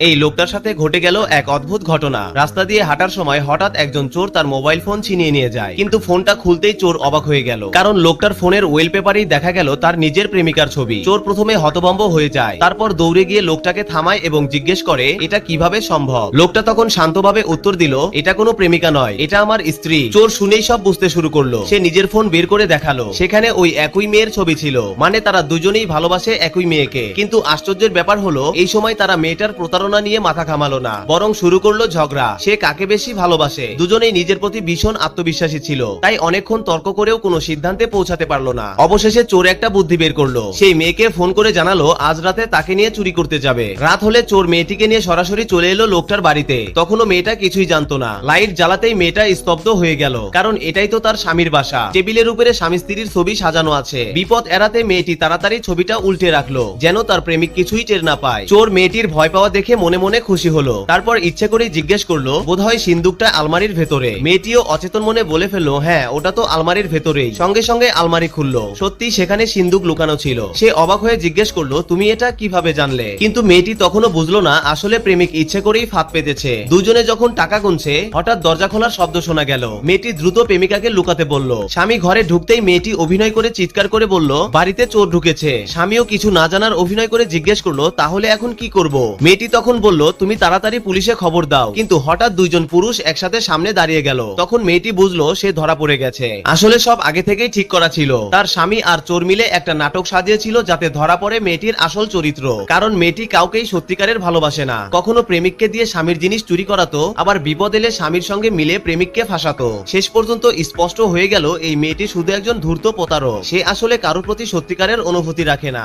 এই লোকটার সাথে ঘটে গেল এক অদ্ভুত ঘটনা। রাস্তা দিয়ে হাঁটার সময় হঠাৎ একজন চোর তার মোবাইল ফোন ছিনিয়ে নিয়ে যায়, কিন্তু ফোনটা খুলতেই চোর অবাক হয়ে গেল, কারণ লোকটার ফোনের ওয়েলপেপারেই দেখা গেল তার নিজের প্রেমিকার ছবি। চোর প্রথমে হতভম্ব হয়ে যায়, তারপর দৌড়ে গিয়ে লোকটাকে থামায় এবং জিজ্ঞেস করে এটা কিভাবে সম্ভব। লোকটা তখন শান্তভাবে উত্তর দিল, এটা কোনো প্রেমিকা নয়, এটা আমার স্ত্রী। চোর শুনেই সব বুঝতে শুরু করলো। সে নিজের ফোন বের করে দেখালো, সেখানে ওই একই মেয়ের ছবি ছিল। মানে তারা দুজনেই ভালোবাসে একই মেয়েকে। কিন্তু আশ্চর্যের ব্যাপার হলো এই সময় তারা মেয়েটার প্রতারণা নিয়ে মাথা ঘামালো না, বরং শুরু করলো ঝগড়া। সে কাকে বেশি ভালোবাসে। দুজনেই নিজের প্রতি ভীষণ আত্মবিশ্বাসী ছিল, তাই অনেকক্ষণ তর্ক করেও কোনো সিদ্ধান্তে পৌঁছাতে পারলো না। অবশেষে চোর একটা বুদ্ধি বের করলো। সেই মেয়েকে ফোন করে জানালো আজ রাতে তাকে নিয়ে চুরি করতে যাবে। রাত হলে চোর মেয়েটিকে নিয়ে সরাসরি চলে এলো লোকটার বাড়িতে। তখনও মেয়েটা কিছুই জানতো না। লাইট জ্বালাতেই মেয়েটা স্তব্ধ হয়ে গেল, কারণ এটাই তো তার স্বামীর বাসা। টেবিলের উপরে স্বামী স্ত্রীর ছবি সাজানো আছে। বিপদ এড়াতে মেয়েটি তাড়াতাড়ি ছবিটা উল্টে রাখলো, যেন তার প্রেমিক কিছুই টের না পায়। চোর মেয়েটির ভয় পাওয়া দেখে মনে মনে খুশি হলো। তারপর ইচ্ছে করে জিজ্ঞেস করলো বোধহয় সিন্দুকটা আলমারির ভেতরে। মেয়েটিও অচেতন মনে বলে ফেললো হ্যাঁ ওটা তো আলমারির ভেতরেই। সঙ্গে সঙ্গে আলমারি খুললো, সত্যি সেখানে সিন্দুক লুকানো ছিল। সে অবাক হয়ে জিজ্ঞেস করলো তুমি এটা কিভাবে জানলে? কিন্তু মেয়েটি তখনও বুঝলো না আসলে প্রেমিক ইচ্ছে করেই ফাঁদ পেতেছে। দুজনে যখন টাকা গুনছে হঠাৎ দরজা খোলার শব্দ শোনা গেল। মেয়েটি দ্রুত প্রেমিকাকে লুকাতে বলল। স্বামী ঘরে ঢুকতেই মেয়েটি অভিনয় করে চিৎকার করে বলল বাড়িতে চোর ঢুকেছে। স্বামীও কিছু না জানার অভিনয় করে জিজ্ঞেস করলো তাহলে এখন কি করব? মেয়েটি তখন বলল তুমি তাড়াতাড়ি পুলিশে খবর দাও। কিন্তু হঠাৎ দুইজন পুরুষ একসাথে সামনে দাঁড়িয়ে গেল। তখন মেয়েটি বুঝলো সে ধরা পড়ে গেছে। আসলে সব আগে থেকেই ঠিক করা ছিল। তার স্বামী আর চোর মিলে একটা নাটক সাজিয়েছিল যাতে ধরা পড়ে মেয়েটির আসল চরিত্র। কারণ মেয়েটি কাউকেই সত্যিকারের ভালোবাসে না। কখনো প্রেমিককে দিয়ে স্বামীর জিনিস চুরি করাতো, আবার বিপদ এলে স্বামীর সঙ্গে মিলে প্রেমিককে ফাঁসাতো। শেষ পর্যন্ত স্পষ্ট হয়ে গেল এই মেয়েটি শুধু একজন ধূর্ত প্রতারক। সে আসলে কারোর প্রতি সত্যিকারের অনুভূতি রাখে না।